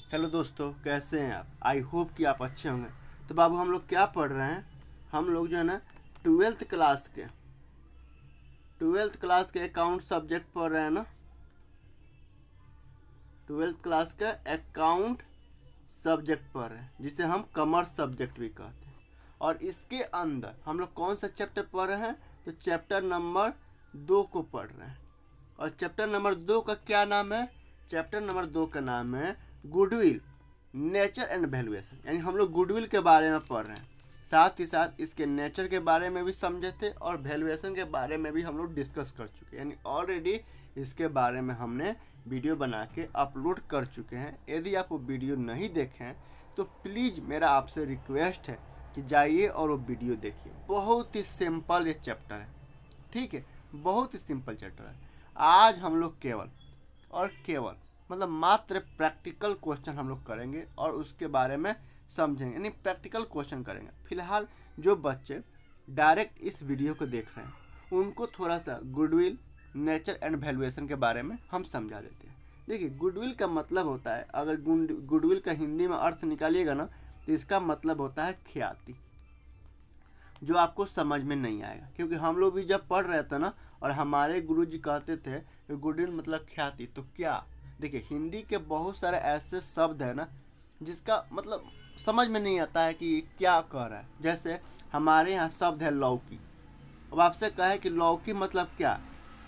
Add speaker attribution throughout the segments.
Speaker 1: Hello दोस्तों, कैसे हैं आप? आई होप कि आप अच्छे होंगे। तो बाबू, हम लोग क्या पढ़ रहे हैं? हम लोग जो है ना ट्वेल्थ क्लास के अकाउंट सब्जेक्ट पढ़ रहे हैं ना। ट्वेल्थ क्लास का अकाउंट सब्जेक्ट पढ़ रहे हैं, जिसे हम कॉमर्स सब्जेक्ट भी कहते हैं। और इसके अंदर हम लोग कौन सा चैप्टर पढ़ रहे हैं? तो चैप्टर नंबर 2 को पढ़ रहे हैं। और चैप्टर नंबर 2 का क्या नाम है? चैप्टर नंबर 2 का नाम है गुडविल, नेचर एंड वैल्यूएशन। यानी हम लोग गुडविल के बारे में पढ़ रहे हैं, साथ ही साथ इसके नेचर के बारे में भी समझे थे और वैल्यूएशन के बारे में भी हम लोग डिस्कस कर चुके हैं। यानी ऑलरेडी इसके बारे में हमने वीडियो बना के अपलोड कर चुके हैं। यदि आप वो वीडियो नहीं देखें तो प्लीज़ मेरा आपसे रिक्वेस्ट है कि जाइए और वो वीडियो देखिए। बहुत ही सिंपल ये चैप्टर है, ठीक है, बहुत ही सिंपल चैप्टर है। आज हम लोग केवल मतलब मात्र प्रैक्टिकल क्वेश्चन हम लोग करेंगे और उसके बारे में समझेंगे, यानी प्रैक्टिकल क्वेश्चन करेंगे। फिलहाल जो बच्चे डायरेक्ट इस वीडियो को देख रहे हैं उनको थोड़ा सा गुडविल, नेचर एंड वैल्यूएशन के बारे में हम समझा देते हैं। देखिए, गुडविल का मतलब होता है, अगर गुडविल का हिंदी में अर्थ निकालिएगा ना तो इसका मतलब होता है ख्याति, जो आपको समझ में नहीं आएगा। क्योंकि हम लोग भी जब पढ़ रहे थे ना और हमारे गुरुजी कहते थे कि गुडविल मतलब ख्याति, तो क्या, देखिए हिंदी के बहुत सारे ऐसे शब्द है ना जिसका मतलब समझ में नहीं आता है कि क्या कह रहा है। जैसे हमारे यहाँ शब्द है लौकी। अब आपसे कहे कि लौकी मतलब क्या,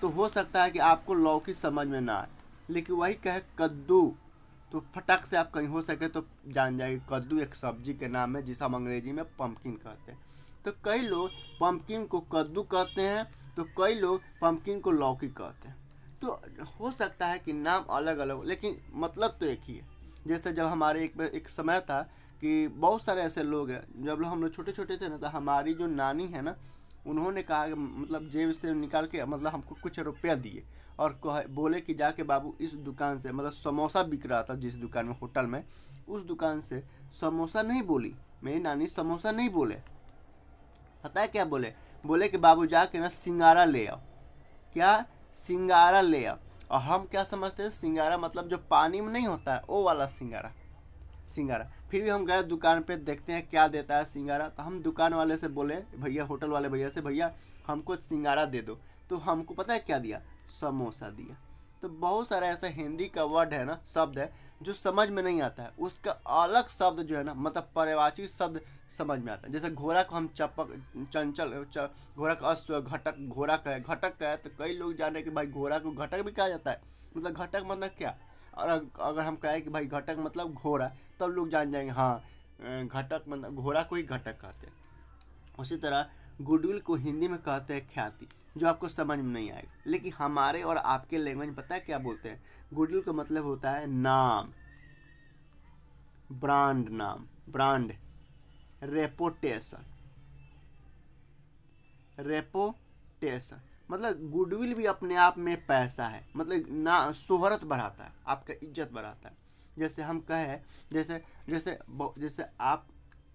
Speaker 1: तो हो सकता है कि आपको लौकी समझ में ना आए, लेकिन वही कहे कद्दू तो फटक से आप कहीं हो सके तो जान जाएगी कद्दू एक सब्जी के नाम है जिसे हम अंग्रेजी में पम्पकिन कहते हैं। तो कई लोग पम्पकिन को कद्दू कहते हैं, तो कई लोग पम्पकिन को लौकी कहते हैं। तो हो सकता है कि नाम अलग अलग हो, लेकिन मतलब तो एक ही है। जैसे जब हमारे एक समय था कि बहुत सारे ऐसे लोग हैं, जब हम लोग छोटे छोटे थे ना, तो हमारी जो नानी है ना, उन्होंने कहा कि मतलब जेब से निकाल के मतलब हमको कुछ रुपया दिए और बोले कि जाके बाबू इस दुकान से, मतलब समोसा बिक रहा था जिस दुकान में, होटल में, उस दुकान से समोसा नहीं बोली मेरी नानी, समोसा नहीं बोले, पता है क्या बोले? बोले कि बाबू जाके ना सिंगारा ले आओ। क्या? सिंगारा ले आओ। और हम क्या समझते हैं? सिंगारा मतलब जो पानी में नहीं होता है वो वाला सिंगारा। फिर भी हम गए दुकान पे, देखते हैं क्या देता है सिंगारा। तो हम दुकान वाले से बोले, भैया, होटल वाले भैया से, भैया हमको सिंगारा दे दो। तो हमको पता है क्या दिया? समोसा दिया। तो बहुत सारा ऐसा हिंदी का वर्ड है ना, शब्द है जो समझ में नहीं आता है, उसका अलग शब्द जो है ना, मतलब पर्यायवाची शब्द समझ में आता है। जैसे घोड़ा को हम चपक, चंचल, घोड़ा का अश्व, घटक, घोड़ा का है, घटक का है, तो कई लोग जाने कि भाई घोड़ा को घटक भी कहा जाता है। मतलब घटक मतलब क्या? और अगर हम कहें कि भाई घटक मतलब घोड़ा, तब लोग जान जाएंगे हाँ, घटक मतलब घोड़ा को ही घटक कहते हैं। उसी तरह गुडविल को हिंदी में कहते हैं ख्याति, जो आपको समझ में नहीं आएगा। लेकिन हमारे और आपके लैंग्वेज पता है क्या बोलते हैं? गुडविल का मतलब होता है नाम, ब्रांड, नाम, ब्रांड, रेपोटेशन। मतलब गुडविल भी अपने आप में पैसा है, मतलब ना शोहरत बढ़ाता है, आपका इज्जत बढ़ाता है। जैसे हम कहे, जैसे जैसे जैसे आप,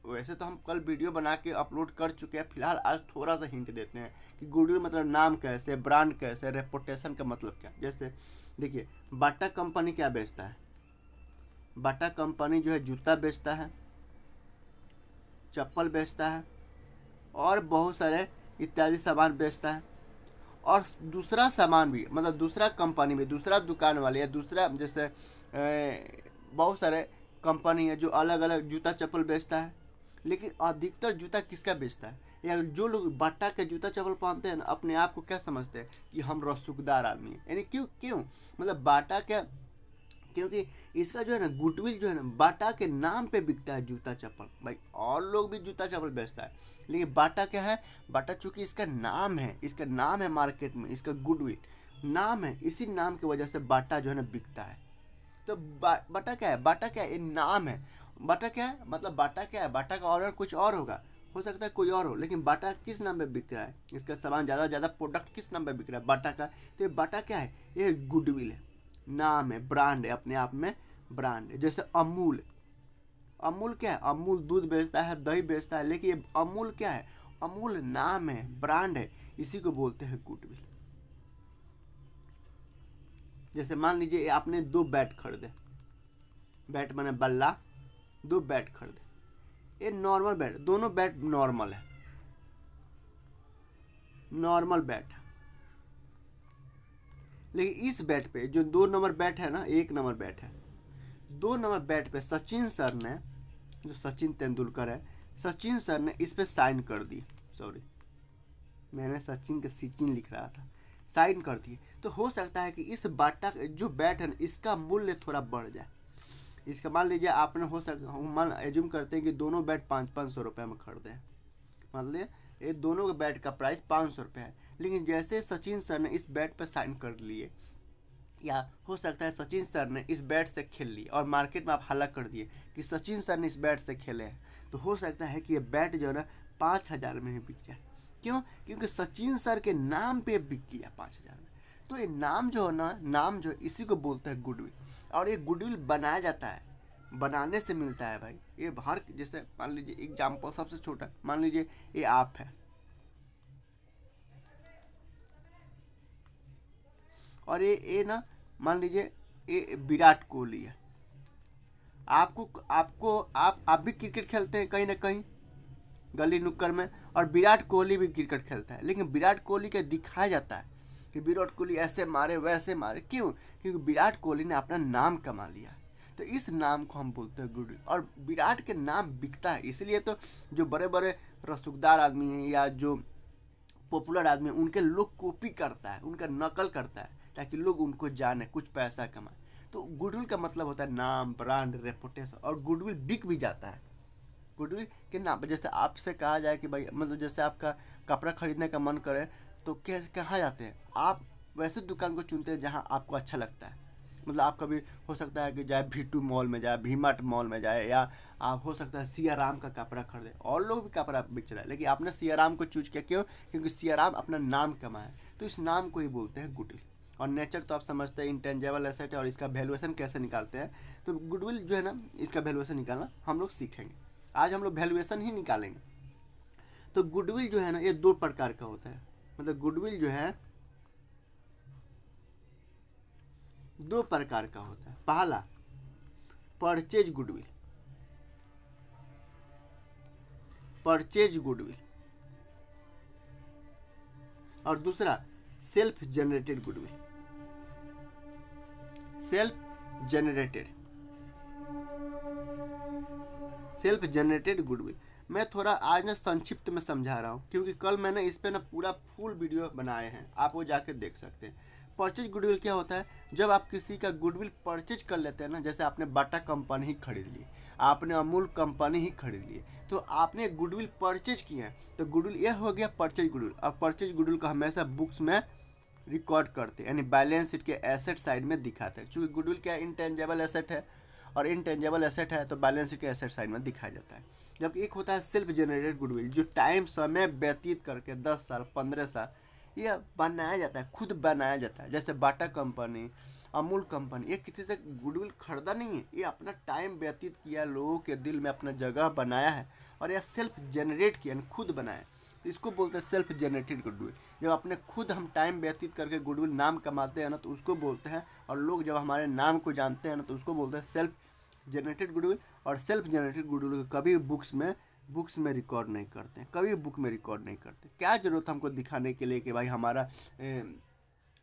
Speaker 1: वैसे तो हम कल वीडियो बना के अपलोड कर चुके हैं, फिलहाल आज थोड़ा सा हिंट देते हैं कि गुडविल मतलब नाम कैसे, ब्रांड कैसे, रेपुटेशन का मतलब क्या। जैसे देखिए, बाटा कंपनी क्या बेचता है? बाटा कंपनी जो है जूता बेचता है, चप्पल बेचता है और बहुत सारे इत्यादि सामान बेचता है। और दूसरा सामान भी, मतलब दूसरा कंपनी में, दूसरा दुकान वाले या दूसरा, जैसे बहुत सारे कंपनी है जो अलग अलग जूता चप्पल बेचता है। लेकिन अधिकतर जूता किसका बेचता है? या जो लोग बाटा के जूता चप्पल पहनते हैं ना, अपने आप को क्या समझते हैं कि हम रसूखदार आदमी हैं। यानी क्यों क्यों मतलब बाटा क्या, क्योंकि इसका जो है ना गुडविल जो है ना बाटा के नाम पे बिकता है जूता चप्पल। भाई और लोग भी जूता चप्पल बेचता है, लेकिन बाटा क्या है? बाटा चूंकि इसका नाम है, इसका नाम है मार्केट में, इसका गुडविल नाम है, इसी नाम की वजह से बाटा जो है ना बिकता है। तो बाटा क्या है? बाटा क्या है? ये नाम है। बाटा क्या है? मतलब बाटा क्या है? बाटा का ऑर्डर कुछ और होगा, हो सकता है कोई और हो, लेकिन बाटा किस नाम पे बिक रहा है? इसका सामान ज़्यादा प्रोडक्ट किस नाम पे बिक रहा है? बाटा का। तो ये बाटा क्या है? ये गुडविल है, नाम है, ब्रांड है, अपने आप में ब्रांड है। जैसे अमूल, अमूल क्या है? अमूल दूध बेचता है, दही बेचता है, लेकिन ये अमूल क्या है? अमूल नाम है, ब्रांड है, इसी को बोलते हैं गुडविल। जैसे मान लीजिए आपने 2 बैट खरीदे, बैट माने बल्ला, 2 बैट खरीदे। ये नॉर्मल बैट, दोनों बैट नॉर्मल है, नॉर्मल बैट है। लेकिन इस बैट पे जो 2 नंबर बैट है ना, 1 नंबर बैट है, 2 नंबर बैट पे सचिन सर ने, जो सचिन तेंदुलकर है, सचिन सर ने इस पे साइन कर दी। सॉरी, मैंने सचिन के सिचिन लिख रहा था, साइन कर दिए। तो हो सकता है कि इस बाटा जो बैट है ना, इसका मूल्य थोड़ा बढ़ जाए। इसका मान लीजिए आपने, हो सकता, मान एज्यूम करते हैं कि दोनों बैट 500 रुपये में खरीदे हैं, मान लीजिए ये दोनों के बैट का प्राइस 500 रुपये है। लेकिन जैसे सचिन सर ने इस बैट पर साइन कर लिए, या हो सकता है सचिन सर ने इस बैट से खेल ली और मार्केट में आप हल्ला कर दिए कि सचिन सर ने इस बैट से खेले हैं, तो हो सकता है कि ये बैट जो है ना 5000 में ही बिक जाए। क्यों? क्योंकि सचिन सर के नाम पे बिक गया 5000 में। तो ये नाम जो है ना, नाम जो इसी को बोलते हैं गुडविल। और ये गुडविल बनाया जाता है, बनाने से मिलता है भाई। ये हर, जैसे मान लीजिए एग्जाम्पल सबसे छोटा, मान लीजिए ये आप है और ये ना मान लीजिए ये विराट कोहली है। आप भी क्रिकेट खेलते हैं कहीं ना कहीं गली नुक्कड़ में, और विराट कोहली भी क्रिकेट खेलता है। लेकिन विराट कोहली का दिखाया जाता है कि विराट कोहली ऐसे मारे वैसे मारे, क्यों? क्योंकि विराट कोहली ने अपना नाम कमा लिया। तो इस नाम को हम बोलते हैं गुडविल। और विराट के नाम बिकता है, इसलिए तो जो बड़े बड़े रसूखदार आदमी हैं या जो पॉपुलर आदमी, उनके लोग कॉपी करता है, उनका नकल करता है, ताकि लोग उनको जाने, कुछ पैसा कमाए। तो गुडविल का मतलब होता है नाम, ब्रांड, रेपुटेशन। और गुडविल बिक भी जाता है। गुडविल के नाम, जैसे आपसे कहा जाए कि भाई, मतलब जैसे आपका कपड़ा खरीदने का मन करे तो कहाँ जाते हैं आप? वैसे दुकान को चुनते हैं जहाँ आपको अच्छा लगता है। मतलब आप कभी, हो सकता है कि जाए V2 मॉल में जाए, V-Mart मॉल में जाए, या आप हो सकता है सिया राम का कपड़ा खरीदे। और लोग भी कपड़ा बेच रहे हैं, लेकिन आपने सिया राम को चूज किया, क्यों? क्योंकि सिया राम अपना नाम कमाए। तो इस नाम को ही बोलते हैं गुडविल। और नेचर तो आप समझते हैं इंटेंजिबल एसेट है, और इसका वैल्यूएशन कैसे निकालते हैं। तो गुडविल जो है ना, इसका वैल्यूएशन निकालना हम लोग सीखेंगे। आज हम लोग वैल्यूएशन ही निकालेंगे। तो गुडविल जो है ना, ये 2 प्रकार का होता है। मतलब गुडविल जो है 2 प्रकार का होता है। पहला परचेज गुडविल, परचेज गुडविल, और दूसरा self generated goodwill, self generated, self generated goodwill. मैं थोड़ा आज ना संक्षिप्त में समझा रहा हूँ, क्योंकि कल मैंने इस पे ना पूरा फुल वीडियो बनाए हैं, आप वो जाके देख सकते हैं। परचेज गुडविल क्या होता है? जब आप किसी का गुडविल परचेज कर लेते हैं ना, जैसे आपने बाटा कंपनी ही खरीद ली, आपने अमूल कंपनी ही खरीद ली, तो आपने गुडविल परचेज किया है, तो गुडविल यह हो गया परचेज गुडविल। और परचेज गुडविल को हमेशा बुक्स में रिकॉर्ड करते हैं, यानी बैलेंस शीट के एसेट साइड में दिखाते हैं। चूँकि गुडविल क्या इंटेंजिबल एसेट है, और इनटेंजिबल एसेट है, तो बैलेंस शीट के एसेट साइड में दिखाया जाता है। जबकि एक होता है सेल्फ जनरेटेड गुडविल, जो टाइम, समय व्यतीत करके 10 साल 15 साल ये बनाया जाता है, खुद बनाया जाता है। जैसे बाटा कंपनी, अमूल कंपनी, ये किसी से गुडविल खरीदा नहीं है, ये अपना टाइम व्यतीत किया, लोगों के दिल में अपना जगह बनाया है, और यह सेल्फ जनरेट किया, खुद बनाया। तो इसको बोलते हैं सेल्फ जनरेटेड गुडविल। जब अपने खुद हम टाइम व्यतीत करके गुडविल नाम कमाते हैं ना, तो उसको बोलते हैं, और लोग जब हमारे नाम को जानते हैं ना, तो उसको बोलते हैं सेल्फ जनरेटेड गुडविल। और सेल्फ जनरेटेड गुडविल को कभी बुक्स में रिकॉर्ड नहीं करते हैं, कभी बुक में रिकॉर्ड नहीं करते। क्या जरूरत हमको दिखाने के लिए कि भाई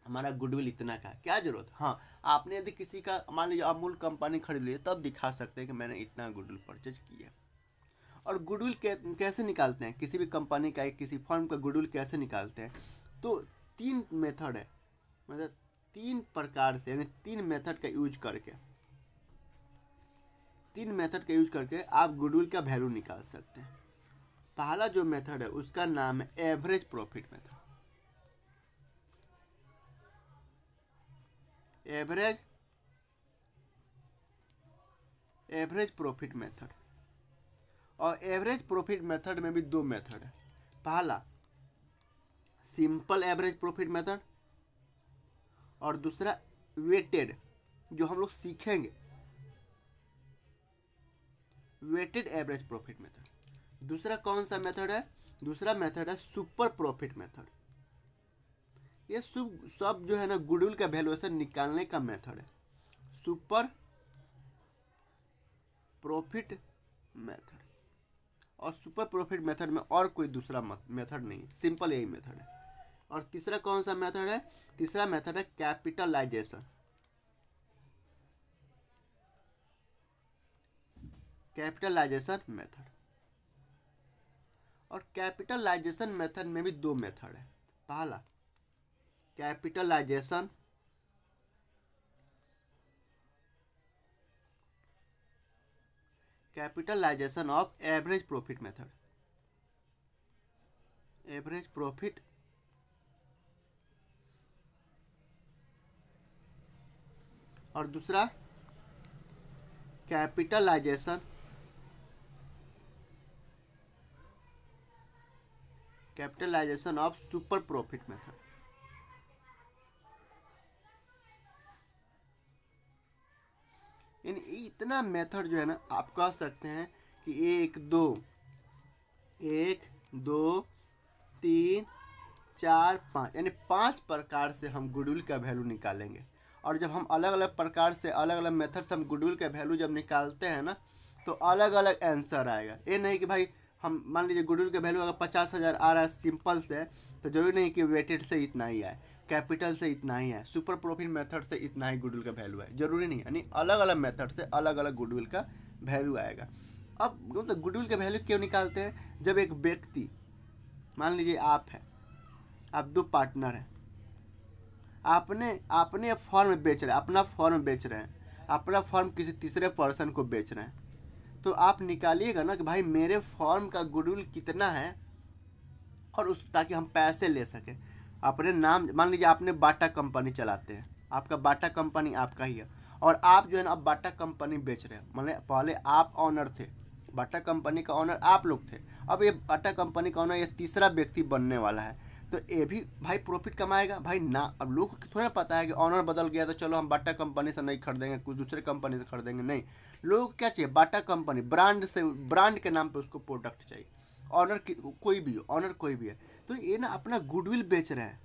Speaker 1: हमारा गुडविल इतना का, क्या जरूरत? हाँ, आपने यदि किसी का, मान लीजिए अमूल कंपनी खरीद ली, तब दिखा सकते हैं कि मैंने इतना गुडविल परचेज किया। और गुडविल कैसे निकालते हैं? किसी भी कंपनी का, किसी फर्म का गुडविल कैसे निकालते हैं? तो 3 मेथड है, मतलब 3 प्रकार से, यानी 3 मेथड का यूज करके, 3 मेथड का यूज करके आप गुडविल का वैल्यू निकाल सकते हैं। पहला जो मेथड है उसका नाम है average profit method. Average profit method. और एवरेज प्रॉफिट मेथड में भी 2 मेथड है। पहला सिंपल एवरेज प्रॉफिट मेथड, और दूसरा वेटेड, जो हम लोग सीखेंगे, वेटेड एवरेज प्रॉफिट मेथड। दूसरा कौन सा मेथड है? दूसरा मेथड है सुपर प्रॉफिट मेथड। ये सब जो है ना, गुडविल का वैल्यूएशन निकालने का मेथड है। Super profit method. और सुपर प्रॉफिट मेथड में और कोई दूसरा मेथड नहीं, सिंपल यही मेथड है। और तीसरा कौन सा मेथड है? तीसरा मेथड है कैपिटलाइजेशन। Capitalisation method. और कैपिटलाइजेशन मेथड में भी दो मेथड है। पहला capitalisation of average profit method, average profit और दूसरा capitalisation of super profit method. इतना मेथड जो है ना, आप कह सकते हैं कि 1 2 3 4 5, यानी 5 प्रकार से हम गुडविल का वैल्यू निकालेंगे। और जब हम अलग अलग प्रकार से, अलग अलग मेथड से हम गुडविल का वैल्यू जब निकालते हैं ना, तो अलग अलग आंसर आएगा। ये नहीं कि भाई हम मान लीजिए गुडविल का वैल्यू अगर 50,000 आ रहा है सिंपल से, तो जरूरी नहीं कि वेटेड से इतना ही आए, कैपिटल से इतना ही है, सुपर प्रॉफिट मेथड से इतना ही गुडविल का वैल्यू है, जरूरी नहीं। यानी अलग अलग मेथड से अलग अलग गुडविल का वैल्यू आएगा। अब मतलब गुडविल का वैल्यू क्यों निकालते हैं? जब एक व्यक्ति, मान लीजिए आप हैं, आप 2 पार्टनर हैं, आपने फॉर्म बेच रहे हैं, अपना फॉर्म बेच रहे हैं, अपना फॉर्म किसी तीसरे पर्सन को बेच रहे हैं, तो आप निकालिएगा ना कि भाई मेरे फॉर्म का गुडविल कितना है, और उस ताकि हम पैसे ले सकें अपने नाम। मान लीजिए आपने बाटा कंपनी चलाते हैं, आपका बाटा कंपनी आपका ही है, और आप जो है ना अब बाटा कंपनी बेच रहे हैं। मतलब पहले आप ऑनर थे, बाटा कंपनी का ऑनर आप लोग थे, अब ये बाटा कंपनी का ऑनर ये तीसरा व्यक्ति बनने वाला है, तो ये भी भाई प्रॉफिट कमाएगा भाई ना। अब लोगों को थोड़ा पता है कि ऑनर बदल गया तो चलो हम बाटा कंपनी से नहीं खरीदेंगे, कुछ दूसरे कंपनी से खरीदेंगे, नहीं। लोगों को क्या चाहिए? बाटा कंपनी ब्रांड से, ब्रांड के नाम पे उसको प्रोडक्ट चाहिए। ऑनर कोई भी हो, ऑनर कोई भी है, तो ये ना अपना गुडविल बेच रहे हैं,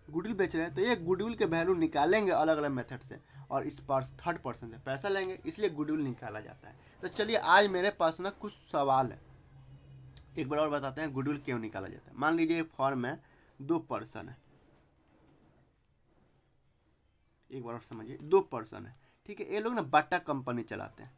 Speaker 1: गुडविल बेच रहे हैं। तो ये गुडविल के वैल्यू निकालेंगे अलग अलग मेथड से, और इस पर थर्ड पर्सन से पैसा लेंगे, इसलिए गुडविल निकाला जाता है। तो चलिए आज मेरे पास ना कुछ सवाल है, एक बार और बताते हैं गुडविल क्यों निकाला जाता है। मान लीजिए फॉर्म में 2 पर्सन है, एक बार और समझिए, 2 पर्सन है, ठीक है। ये लोग ना बाटा कंपनी चलाते हैं,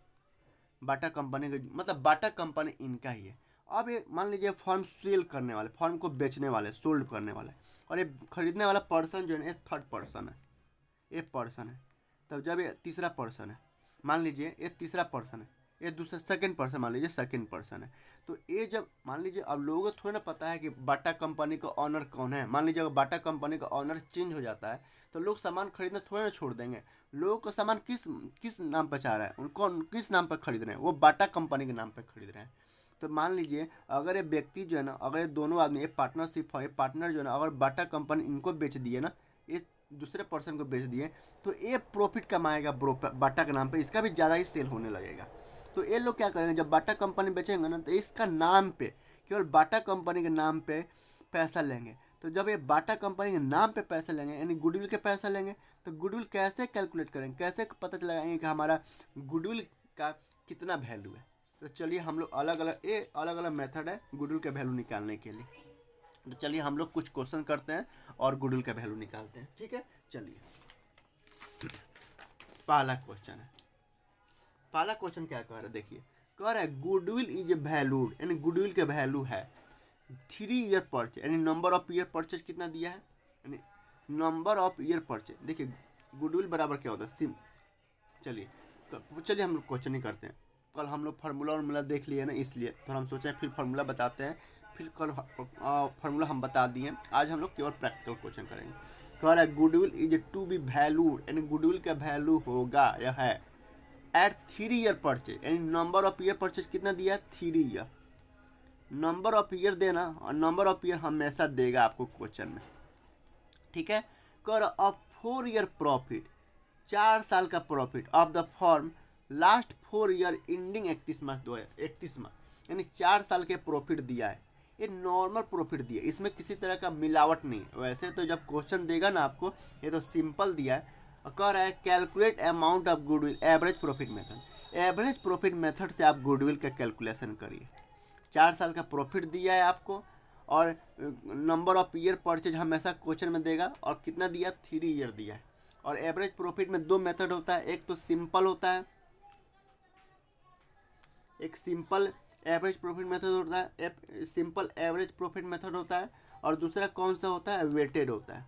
Speaker 1: बाटा कंपनी का मतलब बाटा कंपनी इनका ही है। अब ये मान लीजिए फॉर्म सेल करने वाले, फॉर्म को बेचने वाले, सोल्ड करने वाले, और ये खरीदने वाला पर्सन जो है ये थर्ड पर्सन है, ये पर्सन है। तब जब ये तीसरा पर्सन है, मान लीजिए ये तीसरा पर्सन है, ये दूसरा सेकंड पर्सन, मान लीजिए सेकंड पर्सन है। तो ये जब मान लीजिए, अब लोगों को थोड़ा ना पता है कि बाटा कंपनी का ऑनर कौन है। मान लीजिए अगर बाटा कंपनी का ऑनर चेंज हो जाता है तो लोग सामान खरीदना थोड़ा ना छोड़ देंगे। लोगों को सामान किस नाम पर चाह रहा है, उनको किस नाम पर खरीद रहे हैं, वो बाटा कंपनी के नाम पर खरीद रहे हैं। तो मान लीजिए अगर ये व्यक्ति जो है ना, अगर ये दोनों आदमी, ये पार्टनरशिप है, ये पार्टनर जो है ना, अगर बाटा कंपनी इनको बेच दिए ना, ये दूसरे पर्सन को बेच दिए, तो ये प्रॉफिट कमाएगा बाटा के नाम पे, इसका भी ज़्यादा ही सेल होने लगेगा। तो ये लोग क्या करेंगे, जब बाटा कंपनी बेचेंगे ना, तो इसका नाम पे, केवल बाटा कंपनी के नाम पे पैसा लेंगे। तो जब ये बाटा कंपनी के नाम पे पैसा लेंगे, यानी गुडविल के पैसा लेंगे, तो गुडविल कैसे कैलकुलेट करेंगे, कैसे पता चलाएंगे कि हमारा गुडविल का कितना वैल्यू है। तो चलिए हम लोग अलग अलग मेथड है गुडविल का वैल्यू निकालने के लिए। तो चलिए हम लोग कुछ क्वेश्चन करते हैं और गुडविल का वैल्यू निकालते हैं, ठीक है। चलिए पहला क्वेश्चन है, पहला क्वेश्चन क्या कह रहा है, देखिए कह रहा है गुडविल इज वैल्यूड, यानी गुडविल के वैल्यू है 3 ईयर परचेज, यानी नंबर ऑफ ईयर परचेज कितना दिया है, यानी नंबर ऑफ ईयर परचेज। देखिए गुडविल बराबर क्या होता है, सिम। चलिए हम लोग क्वेश्चन ही करते हैं। कल हम लोग फार्मूला देख लिए ना, इसलिए तो हम सोचे फिर फार्मूला बताते हैं, फिर कल फार्मूला हम बता दिए, आज हम लोग केवल प्रैक्टिकल क्वेश्चन करेंगे। कह रहा है goodwill is to be valued, यानी गुडविल का वैल्यू होगा यह है एट 3 ईयर परचेज, यानी नंबर ऑफ ईयर परचेज कितना दिया है, 3 ईयर। नंबर ऑफ ईयर देना, और नंबर ऑफ ईयर हमेशा देगा आपको क्वेश्चन में, ठीक है। कह रहा 4 ईयर प्रॉफिट, 4 साल का profit of the form last 4 year ending 31 मार्च 2031, यानी 4 साल के प्रॉफिट दिया है। ये नॉर्मल प्रॉफिट दिया, इसमें किसी तरह का मिलावट नहीं है। वैसे तो जब क्वेश्चन देगा ना आपको, ये तो सिंपल दिया है। कह रहा है calculate amount of goodwill average profit method, average profit method से आप गुडविल का कैलकुलेशन करिए। 4 साल का प्रॉफिट दिया है आपको और नंबर ऑफ ईयर परचेज हमेशा क्वेश्चन में देगा, और कितना दिया 3 ईयर दिया है। और एवरेज प्रॉफिट में 2 मेथड होता है, एक तो सिंपल होता है, एक सिंपल एवरेज प्रॉफिट मेथड होता है, सिंपल एवरेज प्रॉफिट मेथड होता है, और दूसरा कौन सा होता है, वेटेड होता है।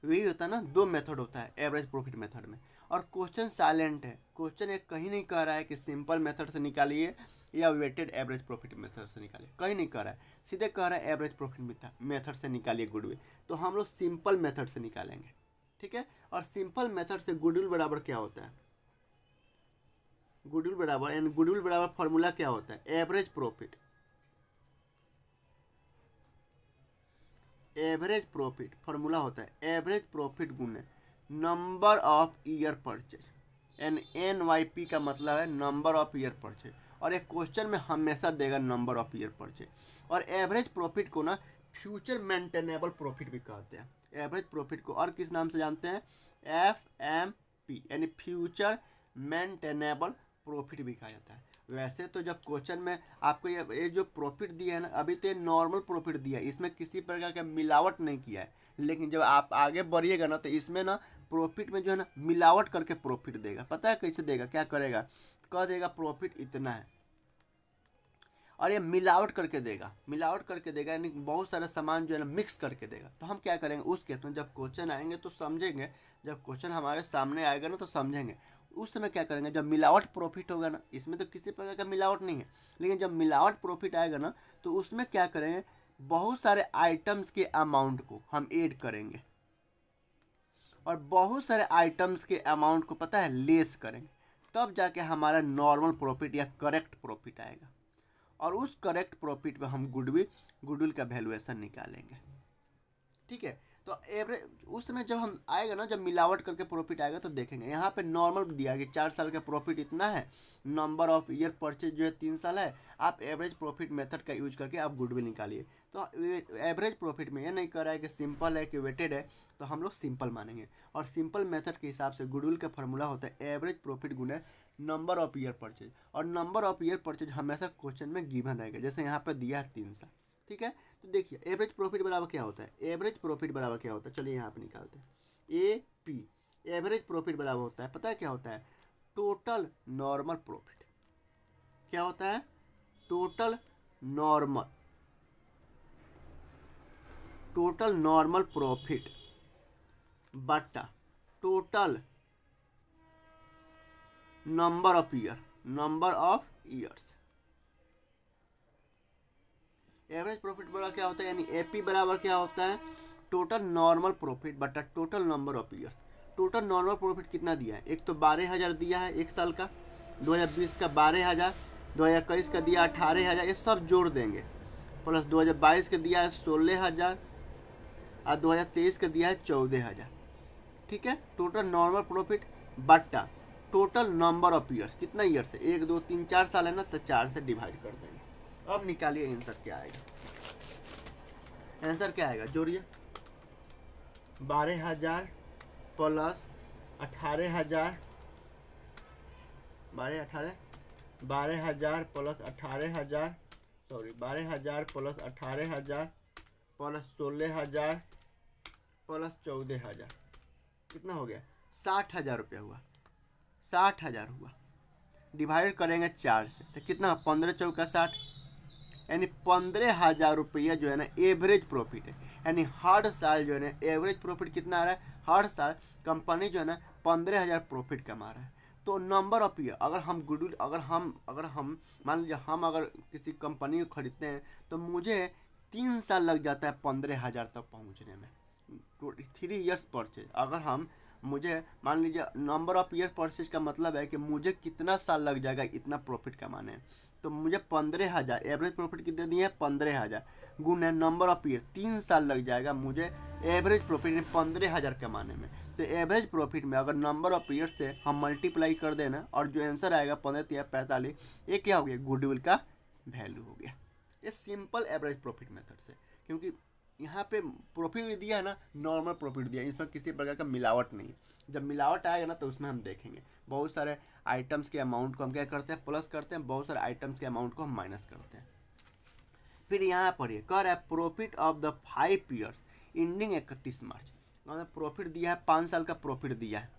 Speaker 1: वही होता है ना, 2 मेथड होता है एवरेज प्रॉफिट मेथड में। और क्वेश्चन साइलेंट है, क्वेश्चन एक कहीं नहीं कह रहा है कि सिंपल मेथड से निकालिए या वेटेड एवरेज प्रॉफिट मेथड से निकालिए, कहीं नहीं कह रहा है, सीधे कह रहा है एवरेज प्रॉफिट मेथड से निकालिए गुडविल। तो हम लोग सिंपल मेथड से निकालेंगे, ठीक है। और सिंपल मेथड से गुडविल बराबर क्या होता है, गुडविल बराबर फॉर्मूला क्या होता है, एवरेज प्रॉफिट फॉर्मूला होता है एवरेज प्रॉफिट गुने number of year purchase. NYP का मतलब है नंबर ऑफ ईयर परचेज, और एक क्वेश्चन में हमेशा देगा नंबर ऑफ ईयर परचेज। और एवरेज प्रॉफिट को ना फ्यूचर मेंटेनेबल प्रॉफिट भी कहते हैं। एवरेज प्रॉफिट को और किस नाम से जानते हैं, FMP यानी फ्यूचर मेंटेनेबल प्रॉफिट भी कहा जाता है। वैसे तो जब क्वेश्चन में आपको ये जो प्रॉफिट दिया है ना, अभी तो ये नॉर्मल प्रॉफिट दिया है, इसमें किसी प्रकार का मिलावट नहीं किया है। लेकिन जब आप आगे बढ़िएगा ना, तो इसमें ना प्रॉफिट में जो है ना मिलावट करके प्रॉफिट देगा। पता है कैसे देगा, क्या करेगा, कह देगा प्रॉफिट इतना है, और ये मिलावट करके देगा यानी बहुत सारे सामान जो है ना मिक्स करके देगा। तो हम क्या करेंगे उस केस में, जब क्वेश्चन आएंगे तो समझेंगे, जब क्वेश्चन हमारे सामने आएगा ना तो समझेंगे। उस समय क्या करेंगे, जब मिलावट प्रॉफिट होगा ना, इसमें तो किसी प्रकार का मिलावट नहीं है, लेकिन जब मिलावट प्रॉफिट आएगा ना, तो उसमें क्या करेंगे, बहुत सारे आइटम्स के अमाउंट को हम ऐड करेंगे, और बहुत सारे आइटम्स के अमाउंट को पता है लेस करेंगे, तब जाके हमारा नॉर्मल प्रॉफिट या करेक्ट प्रॉफिट आएगा। और उस करेक्ट प्रॉफिट पे हम गुडविल का वैल्यूएशन निकालेंगे, ठीक है। तो एवरेज उस समय जब हम आएगा ना, जब मिलावट करके प्रॉफिट आएगा तो देखेंगे यहाँ पे नॉर्मल दिया कि 4 साल का प्रॉफिट इतना है, नंबर ऑफ ईयर परचेज जो है 3 साल है, आप एवरेज प्रॉफिट मेथड का यूज करके आप गुडविल निकालिए। तो एवरेज प्रॉफिट में ये नहीं कर रहा है कि सिंपल है कि वेटेड है, तो हम लोग सिंपल मानेंगे। और सिंपल मेथड के हिसाब से गुडविल का फॉर्मूला होता है एवरेज प्रॉफिट गुने नंबर ऑफ ईयर परचेज, और नंबर ऑफ ईयर परचेज हमेशा क्वेश्चन में गिवन रहेगा, जैसे यहाँ पर दिया है 3 साल, ठीक है। तो देखिए एवरेज प्रॉफिट बराबर क्या होता है, एवरेज प्रॉफिट बराबर क्या होता है, चलिए यहाँ पे निकालते हैं। AP एवरेज प्रॉफिट बराबर होता है, पता है क्या होता है, टोटल नॉर्मल प्रॉफिट। क्या होता है, टोटल नॉर्मल प्रॉफिट बटा total number of years. Average profit बराबर क्या होता है, यानी AP बराबर क्या होता है, टोटल नॉर्मल प्रॉफिट बटा total number of years. Total normal profit कितना दिया है, एक तो 12,000 दिया है एक साल का, 2020 का 12,000, 2021 का दिया 18,000, ये सब जोड़ देंगे, प्लस 2022 का दिया है 16,000 और 2023 का दिया है 14,000, ठीक है। टोटल नॉर्मल प्रॉफिट बटा टोटल नंबर ऑफ ईयर्स, कितना ईयर्स है, 1 2 3 4 साल है ना, तो 4 से डिवाइड कर देंगे। अब निकालिए आंसर क्या आएगा, आंसर क्या आएगा, जोड़िए 12,000 plus 18,000, 12,000 plus 18,000, sorry 12,000 plus 18,000 plus 16,000 plus 14,000, कितना हो गया, 60,000 रुपया हुआ, 60,000 हुआ। डिवाइड करेंगे 4 से तो कितना, 15 चौका 60, यानी 15,000 रुपया जो है ना एवरेज प्रॉफिट है। यानी हर साल जो है ना एवरेज प्रॉफिट कितना आ रहा है, हर साल कंपनी जो है ना 15,000 प्रॉफिट कमा रहा है। तो नंबर ऑफ ईयर, अगर हम गुडविल अगर हम मान लीजिए हम अगर किसी कंपनी को खरीदते हैं तो मुझे 3 साल लग जाता है 15,000 तक पहुंचने में, 3 ईयर्स परचेज। अगर हम मुझे मान लीजिए नंबर ऑफ ईयर परचेज का मतलब है कि मुझे कितना साल लग जाएगा इतना प्रॉफिट कमाने, तो मुझे 15,000 एवरेज प्रॉफिट कितने दिए हैं 15,000 गुने नंबर ऑफ ईयर, 3 साल लग जाएगा मुझे एवरेज प्रॉफिट 15,000 कमाने में। तो एवरेज प्रॉफिट में अगर नंबर ऑफ ईयर से हम मल्टीप्लाई कर देना और जो आंसर आएगा 15,45, ये क्या हो गया, गुडविल का वैल्यू हो गया। ये सिंपल एवरेज प्रॉफिट मेथड से, क्योंकि यहाँ पे प्रॉफिट भी दिया है ना, नॉर्मल प्रॉफिट दिया है, इसमें किसी प्रकार का मिलावट नहीं है। जब मिलावट आएगा ना तो उसमें हम देखेंगे बहुत सारे आइटम्स के अमाउंट को हम क्या करते हैं, प्लस करते हैं, बहुत सारे आइटम्स के अमाउंट को हम माइनस करते हैं। फिर यहाँ पर ये कह रहा है profit of the 5 years ending 31 मार्च। मतलब प्रॉफिट दिया है, 5 साल का प्रॉफिट दिया है,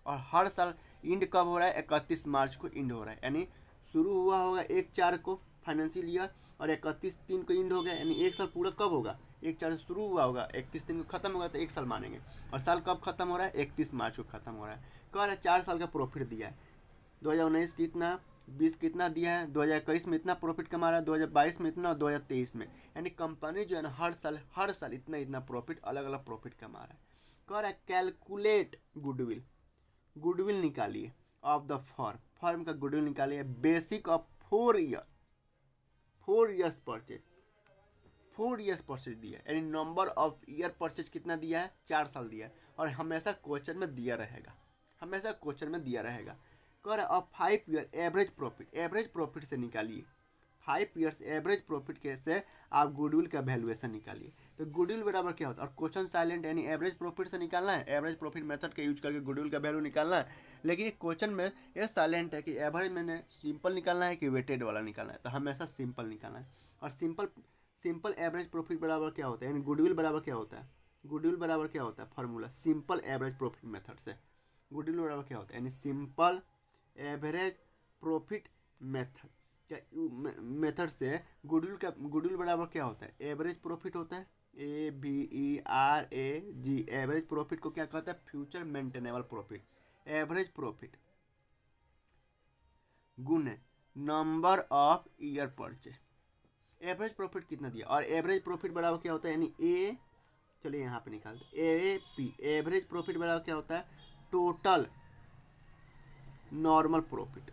Speaker 1: और हर साल इंड कब हो रहा है, 31 मार्च को इंड हो रहा है। यानी शुरू हुआ होगा 1/4 को फाइनेंशियल ईयर, और 31/3 को इंड हो गया, यानी एक साल पूरा कब होगा, 1/4 से शुरू हुआ होगा, 31 दिन को खत्म होगा, तो एक साल मानेंगे। और साल कब खत्म हो रहा है, 31 मार्च को खत्म हो रहा है। कह रहा है 4 साल का प्रॉफिट दिया है। 2019 कितना, 20 कितना दिया है, 2021 में इतना प्रॉफिट कमा रहा है, 2022 में इतना, और 2023 में। यानी कंपनी जो है ना हर साल इतना इतना प्रॉफिट, अलग अलग प्रॉफिट कमा रहा है। कह रहा है कैलकुलेट गुडविल, गुडविल निकालिए ऑफ द फर्म का गुडविल निकालिए, basic of 4 years purchase, 4 years purchase दिया है। यानी नंबर ऑफ ईयर परचेज कितना दिया है, 4 साल दिया है, और हमेशा क्वेश्चन में दिया रहेगा, हमेशा क्वेश्चन में दिया रहेगा। कह रहा है अब 5 year average profit, average profit से निकालिए, 5 ईयर्स एवरेज प्रॉफिट के से आप गुडविल का वैल्यूएशन निकालिए। तो गुडविल बराबर क्या होता है, और क्वेश्चन साइलेंट, यानी एवरेज प्रॉफिट से निकालना है, एवरेज प्रॉफिट मेथड का यूज करके गुडविल का वैल्यू निकालना है। लेकिन क्वेश्चन में ये साइलेंट है कि एवरेज मैंने सिंपल निकालना है कि वेटेड वाला निकालना है, तो हमेशा सिंपल निकालना है। और सिंपल एवरेज प्रॉफिट बराबर क्या होता है, यानी गुडविल बराबर क्या होता है, गुडविल बराबर क्या होता है, formula simple average profit method से गुडविल बराबर क्या होता है, यानी सिंपल एवरेज प्रॉफिट मेथड क्या मेथड से गुडविल बराबर क्या होता है, एवरेज प्रॉफिट होता है, AVERAG। एवरेज प्रॉफिट को क्या कहता है, future maintainable profit. Average profit गुने number of year purchase, average profit कितना दिया, और एवरेज प्रॉफिट बराबर क्या होता है, यानी चलिए यहाँ पे निकालते AP, एवरेज प्रॉफिट बराबर क्या होता है, total normal profit,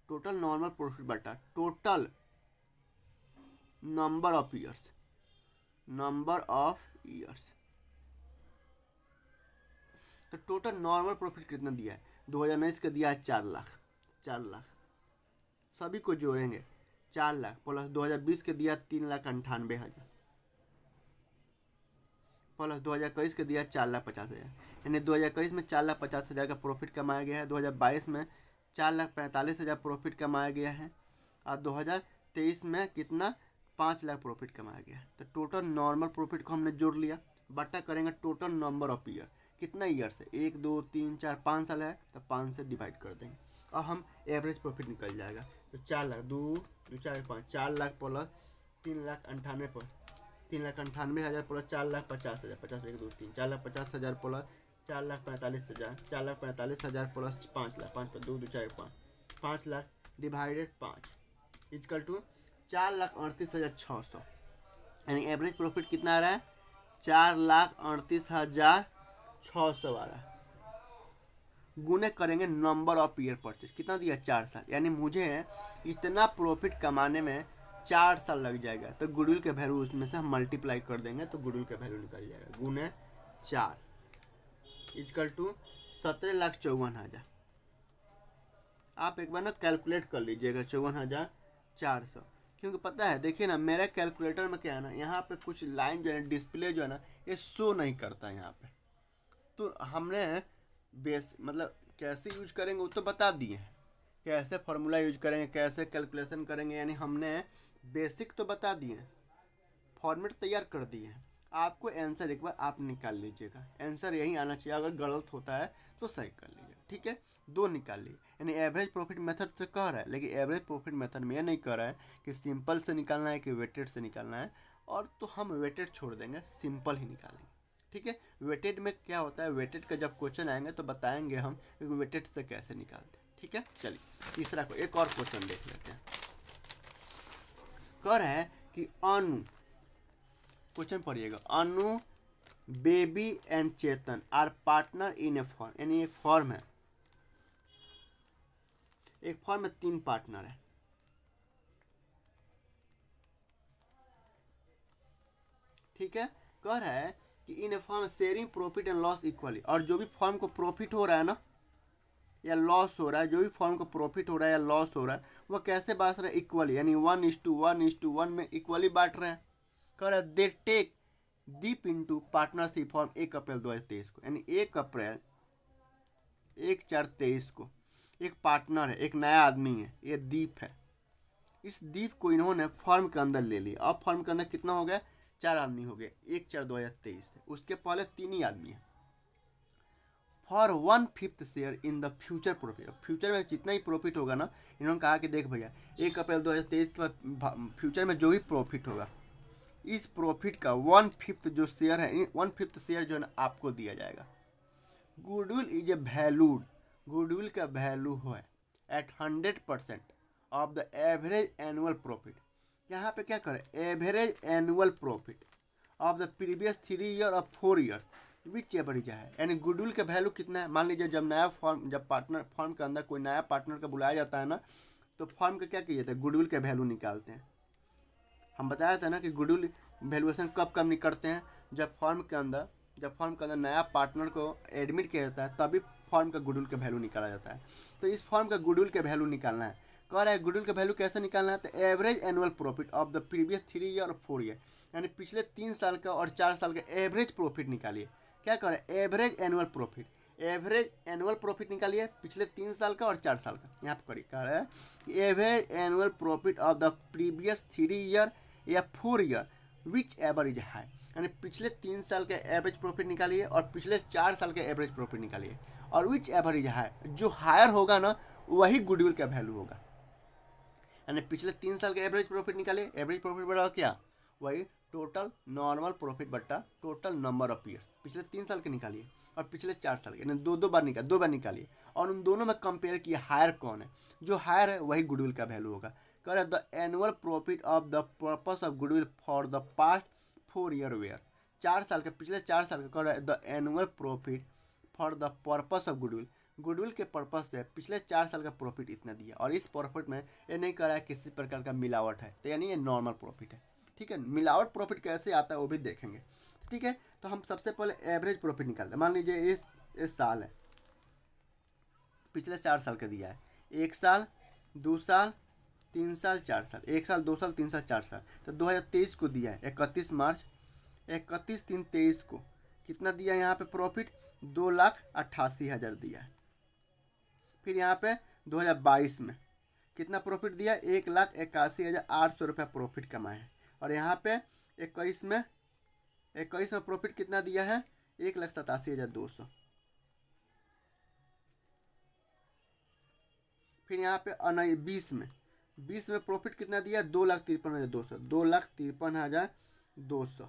Speaker 1: total normal profit बटा total number of years, number of years. तो टोटल नॉर्मल प्रॉफिट कितना दिया है, 2019 का दिया है 4 लाख, 4 लाख सभी को जोड़ेंगे, 4 लाख प्लस 2020 के दिया 3,98,000 प्लस 2021 के दिया 4,50,000, यानी 2021 में 4,50,000 का प्रॉफिट कमाया गया है, 2022 में 4,45,000 प्रॉफिट कमाया गया है, और 2023 में कितना 5 लाख प्रॉफिट कमाया गया है। तो टोटल नॉर्मल प्रॉफिट को हमने जोड़ लिया, बटा करेंगे टोटल नंबर ऑफ ईयर, कितना ईयर से, 1 2 3 4 5 साल है, तो 5 से डिवाइड कर देंगे और हम एवरेज प्रॉफिट निकल जाएगा। तो 4 लाख 2 4 5, 4 लाख प्लस 3,98,000 पर 3,98,000 प्लस 4,50,000, 50 1 2 3 4,50,000 प्लस 4,45,000, 4,45,000 प्लस 5 लाख, 5 पर 2 2 4 5, 5 लाख डिवाइडेड 5 इक्वल टू 4,38,600। यानी एवरेज प्रॉफिट कितना आ रहा है, 4,38,600 आ रहा है। गुने करेंगे नंबर ऑफ ईयर परचेज, कितना दिया 4 साल, यानी मुझे इतना प्रॉफिट कमाने में 4 साल लग जाएगा। तो गुडविल के वैल्यू उसमें से हम मल्टीप्लाई कर देंगे तो गुडविल का वैल्यू निकल जाएगा, गुने 4 इक्वल टू 17,54,000। आप एक बार ना कैलकुलेट कर लीजिएगा 54,400, क्योंकि पता है देखिए ना मेरे कैलकुलेटर में क्या है ना, यहाँ पे कुछ लाइन जो है डिस्प्ले जो है ना ये शो नहीं करता यहाँ पे। तो हमने बेस मतलब कैसे यूज करेंगे वो तो बता दिए हैं, कैसे फार्मूला यूज करेंगे, कैसे कैलकुलेशन करेंगे, यानी हमने बेसिक तो बता दिए हैं, फॉर्मेट तैयार कर दिए हैं। आपको आंसर एक बार आप निकाल लीजिएगा, आंसर यही आना चाहिए, अगर गलत होता है तो सही कर लीजिए, ठीक है। 2 निकाल लिए, यानी एवरेज प्रॉफिट मेथड से कह रहा है, लेकिन एवरेज प्रॉफिट मेथड में यह नहीं कह रहा है कि सिंपल से निकालना है कि वेटेड से निकालना है, और तो हम वेटेड छोड़ देंगे, सिंपल ही निकालेंगे, ठीक है। वेटेड में क्या होता है, वेटेड का जब क्वेश्चन आएंगे तो बताएंगे हम कि वेटेड से कैसे निकालते हैं, ठीक है। चलिए तीसरा को एक और क्वेश्चन देख लेते हैं। कह रहा है कि अनु, क्वेश्चन पढ़िएगा, Anu Baby and Chetan are partner in a firm, यानी एक फॉर्म है, एक फॉर्म में 3 पार्टनर है, ठीक है। कह रहा है कि in a firm sharing profit and loss equally, और जो भी फॉर्म को प्रॉफिट हो रहा है ना, या लॉस हो रहा है, जो भी फॉर्म को प्रॉफिट हो रहा है या लॉस हो रहा है, वो कैसे बांट रहे हैं? इक्वली, यानी 1:1:1 में इक्वली बांट रहे हैं। कह रहे they take Deep into partnership from 1 April 2023 को, यानी 1 अप्रैल 1/4/23 को एक पार्टनर है, एक नया आदमी है, ये दीप है। इस दीप को इन्होंने फॉर्म के अंदर ले लिया। अब फॉर्म के अंदर कितना हो गया? 4 आदमी हो गए 1/4/2023 से। उसके पहले 3 ही आदमी है। For 1/5 share in the future profit, future में जितना ही प्रॉफिट होगा ना, इन्होंने कहा कि देख भैया 1 अप्रैल 2023 के बाद फ्यूचर में जो भी प्रॉफिट होगा, इस प्रॉफिट का 1/5 जो शेयर है, 1/5 शेयर जो है ना आपको दिया जाएगा। Goodwill is a valued, goodwill का वैल्यू है at 100% of the average annual profit. यहाँ पे क्या करें? Average annual profit of the previous 3 year और 4 ईयर विच एवरेज है। यानी गुडविल का वैल्यू कितना है? मान लीजिए जब नया फॉर्म, जब पार्टनर फॉर्म के अंदर कोई नया पार्टनर का बुलाया जाता है ना, तो फॉर्म का क्या किया जाता है? गुडविल का वैल्यू निकालते हैं। हम बताया था ना कि गुडविल वैल्यूएशन कब निकलते हैं? जब फॉर्म के अंदर नया पार्टनर को एडमिट किया जाता है, तभी फॉर्म का गुडविल का वैल्यू निकाला जाता है। तो इस फॉर्म का गुडविल का वैल्यू निकालना है। कह रहा है गुडविल का वैल्यू कैसे निकालना है? तो average annual profit of the previous 3 year और 4 ईयर, यानी पिछले 3 साल का और 4 साल का एवरेज प्रॉफिट निकालिए। क्या कर रहे हैं? Average annual profit, average annual profit निकालिए पिछले 3 साल का और 4 साल का। यहाँ पर करिए, कह रहा है average annual profit of the previous 3 year या 4 ईयर विच एवरेज हाई, यानी पिछले 3 साल का एवरेज प्रॉफिट निकालिए और पिछले 4 साल का एवरेज प्रॉफिट निकालिए। और विच एवरेज हाई, जो हायर होगा ना वही गुडविल का वैल्यू होगा। यानी पिछले 3 साल का एवरेज प्रॉफिट निकालिए, एवरेज प्रॉफिट बढ़ा क्या? वही टोटल नॉर्मल प्रॉफिट बट्टा टोटल नंबर ऑफ ईयर्स। पिछले 3 साल के निकालिए और पिछले 4 साल के, यानी दो बार निकालिए और उन दोनों में कंपेयर किए हायर कौन है। जो हायर है वही गुडविल का वैल्यू होगा। कह रहे the annual profit of the purpose of goodwill for the past 4 year where, 4 साल के, पिछले 4 साल का। कह रहे the annual profit for the purpose of goodwill, goodwill के पर्पज से पिछले 4 साल का प्रॉफिट इतना दिया। और इस प्रॉफिट में ये नहीं कह रहा है किसी प्रकार का मिलावट है, तो यानी ये नॉर्मल प्रॉफिट है। ठीक है, मिलावट प्रॉफिट कैसे आता है वो भी देखेंगे। ठीक है, तो हम सबसे पहले एवरेज प्रॉफिट निकालते हैं। मान लीजिए इस साल है, पिछले 4 साल का दिया है, 1 साल 2 साल 3 साल 4 साल, 1 साल 2 साल 3 साल 4 साल। तो 2023 को दिया है 31 मार्च, 31/3/23 को कितना दिया है यहाँ पे प्रॉफिट? 2,88,000 दिया है। फिर यहाँ पे 2022 में कितना प्रॉफिट दिया? 1,81,800 रुपये प्रॉफिट कमाए हैं। और यहाँ पे 21 में प्रॉफिट कितना दिया है? 1,87,200। फिर यहाँ पे 20 में प्रॉफिट कितना दिया? 2,53,200, 2,53,200।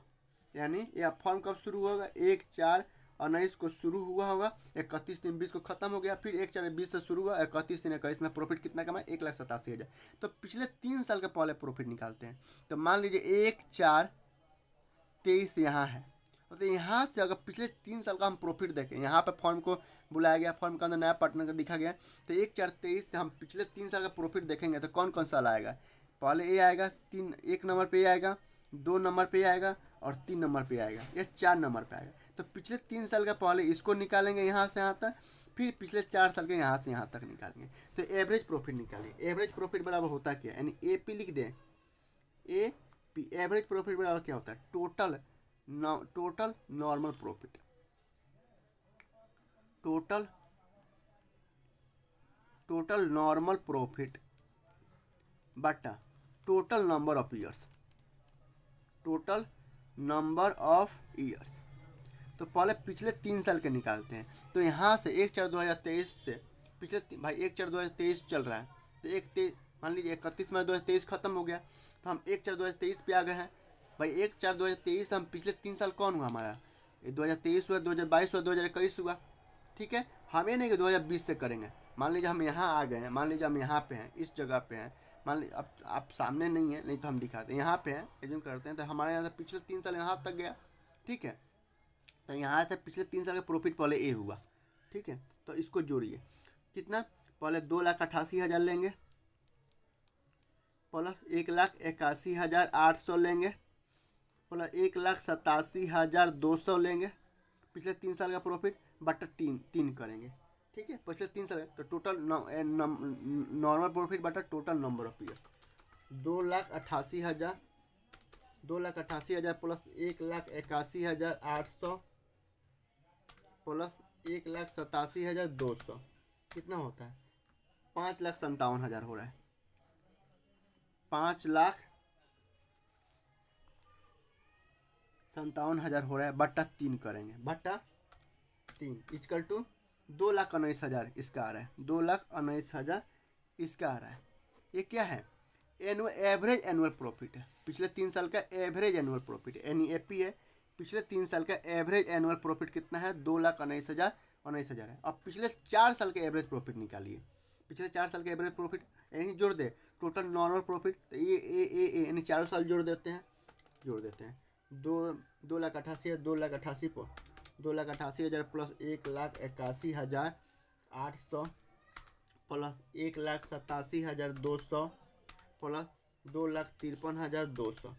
Speaker 1: यानी यह फॉर्म कब शुरू होगा? 1/4/19 को शुरू हुआ होगा, 31/3/20 को खत्म हो गया। फिर 1/4/20 से शुरू हुआ, 31/3/21 में प्रॉफिट कितना कमाया? 1,87,000। तो पिछले 3 साल का पहले प्रॉफिट निकालते हैं। तो मान लीजिए 1/4/23 यहाँ है, तो यहाँ से अगर पिछले 3 साल का हम प्रॉफिट देखें, यहाँ पे फॉर्म को बुलाया गया, फॉर्म के अंदर नया पार्टनर का दिखा गया, तो 1/4/23 से हम पिछले 3 साल का प्रॉफिट देखेंगे तो कौन कौन साल आएगा? पहले ए आएगा, 1 नंबर पे आएगा, 2 नंबर पे आएगा और 3 नंबर पे आएगा, या 4 नंबर पे आएगा। तो पिछले 3 साल का पहले इसको निकालेंगे यहाँ से यहाँ तक, फिर पिछले 4 साल के यहाँ से यहाँ तक निकालेंगे। तो एवरेज प्रॉफिट निकालिए। एवरेज प्रॉफिट बराबर होता क्या? यानी AP लिख दें, AP एवरेज प्रॉफिट बराबर क्या होता है? Total normal profit, total normal profit बटा total number of years, total number of years. तो पहले पिछले 3 साल के निकालते हैं। तो यहाँ से 1/4/2023 से पिछले भाई 1/4/2023 चल रहा है, तो मान लीजिए 31 मार्च 2023 खत्म हो गया, तो हम 1/4/2023 पे आ गए हैं। भाई 1/4/2023 हम पिछले 3 साल कौन हुआ हमारा? 2023 हुआ, 2022 हुआ, 2021 हुआ। ठीक है, हम ये नहीं कि 2020 से करेंगे। मान लीजिए हम यहाँ आ गए हैं, मान लीजिए हम यहाँ पे हैं, इस जगह पे हैं, मान लीजिए अब आप सामने नहीं है, नहीं तो हम दिखाते हैं, यहाँ पे हैं, एज्यूम करते हैं, तो हमारे यहाँ से पिछले 3 साल यहाँ तक गया। ठीक है, तो यहाँ से पिछले 3 साल का प्रॉफिट पहले ए हुआ। ठीक है, तो इसको जोड़िए, कितना? पहले 2,88,000 लेंगे, प्लस 1,81,800 लेंगे, प्लस 1,87,200 लेंगे, पिछले 3 साल का प्रॉफिट बटा 3 करेंगे। ठीक है, पिछले 3 साल तो टोटल नॉर्मल प्रॉफिट बटा total number of year 2,88,000 2,88,000 plus 1,81,800 plus 1,87,200 कितना होता है 5,57,000 हो रहा है 5,57,000 हो रहा है बट्टा 3 करेंगे बट्टा 3 इक्वल टू 2,19,000 इसका आ रहा है 2,19,000 इसका आ रहा है। ये क्या है एवरेज एनुअल प्रॉफिट है पिछले 3 साल का एवरेज एनुअल प्रॉफिट है NEAP है। पिछले 3 साल का एवरेज एनुअल प्रॉफिट कितना है 2,19,000 है। अब पिछले 4 साल के एवरेज प्रॉफिट निकालिए पिछले 4 साल के एवरेज प्रॉफिट यही जोड़ दे टोटल नॉर्मल प्रॉफिट तो ये यानी 4 साल जोड़ देते हैं 2,88,000 प्लस 1,88,800 प्लस 1,87,200 प्लस 2,53,200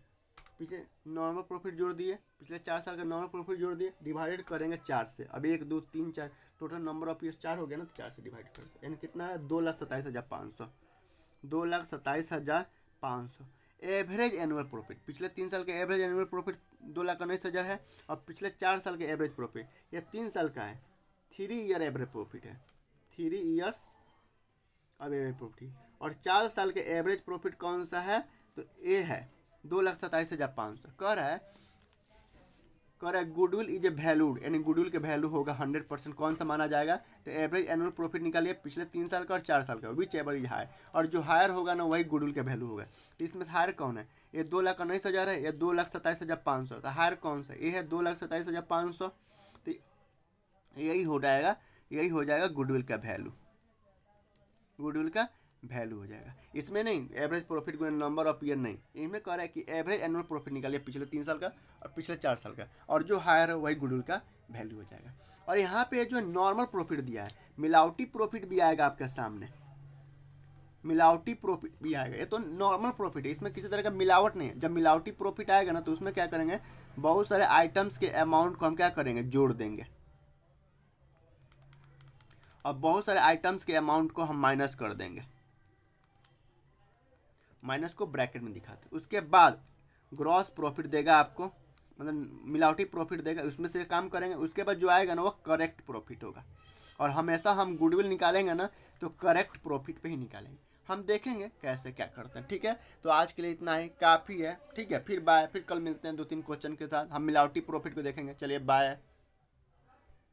Speaker 1: पिछले नॉर्मल प्रॉफिट जोड़ दिए पिछले 4 साल का नॉर्मल प्रॉफिट जोड़ दिए डिवाइडेड करेंगे 4 से। अब 1 2 3 4 टोटल नंबर ऑफ ईयर्स 4 हो गया ना तो 4 से डिवाइड कर दो यानी कितना है 2,27,500 2,27,500 एवरेज एनुअल प्रॉफिट पिछले 3 साल के एवरेज एनुअल प्रॉफिट 2,19,000 है और पिछले 4 साल के एवरेज प्रॉफिट ये 3 साल का है 3 ईयर एवरेज प्रॉफिट है 3 ईयर्स अब एवरेज प्रॉफिट और 4 साल के एवरेज प्रॉफिट कौन सा है तो ये है 2,27,500 कह रहा है गुडविल इज ए वैल्यूड यानी गुडविल के वैल्यू होगा 100% कौन सा माना जाएगा तो एवरेज एनुअल प्रॉफिट निकालिए पिछले 3 साल का और 4 साल का विच एवर इज हायर और जो हायर होगा ना वही गुडविल का वैल्यू होगा। तो इसमें हायर कौन है ये 2,19,000 है ये 2,27,500 तो हायर कौन सा ये है 2,27,500 तो यही हो जाएगा गुडविल का वैल्यू हो जाएगा। इसमें नहीं average profit Guna number of year नहीं इसमें कह रहा है कि एवरेज एनुअल प्रॉफिट निकालिए पिछले 3 साल का और पिछले 4 साल का और जो हायर है वही गुडविल का वैल्यू हो जाएगा। और यहाँ पे जो नॉर्मल प्रॉफिट दिया है मिलावटी प्रॉफिट भी आएगा आपके सामने मिलावटी प्रॉफिट भी आएगा। ये तो नॉर्मल प्रॉफिट है इसमें किसी तरह का मिलावट नहीं है। जब मिलावटी प्रॉफिट आएगा ना तो उसमें क्या करेंगे बहुत सारे आइटम्स के अमाउंट को हम क्या करेंगे जोड़ देंगे और बहुत सारे आइटम्स के अमाउंट को हम माइनस कर देंगे माइनस को ब्रैकेट में दिखाते। उसके बाद ग्रॉस प्रॉफिट देगा आपको मतलब मिलावटी प्रॉफिट देगा उसमें से काम करेंगे। उसके बाद जो आएगा ना वो करेक्ट प्रॉफिट होगा और हमेशा हम गुडविल निकालेंगे ना तो करेक्ट प्रॉफिट पे ही निकालेंगे। हम देखेंगे कैसे क्या करते हैं। ठीक है तो आज के लिए इतना ही काफ़ी है। ठीक है फिर बाय फिर कल मिलते हैं 2-3 क्वेश्चन के साथ हम मिलावटी प्रॉफिट को देखेंगे। चलिए बाय।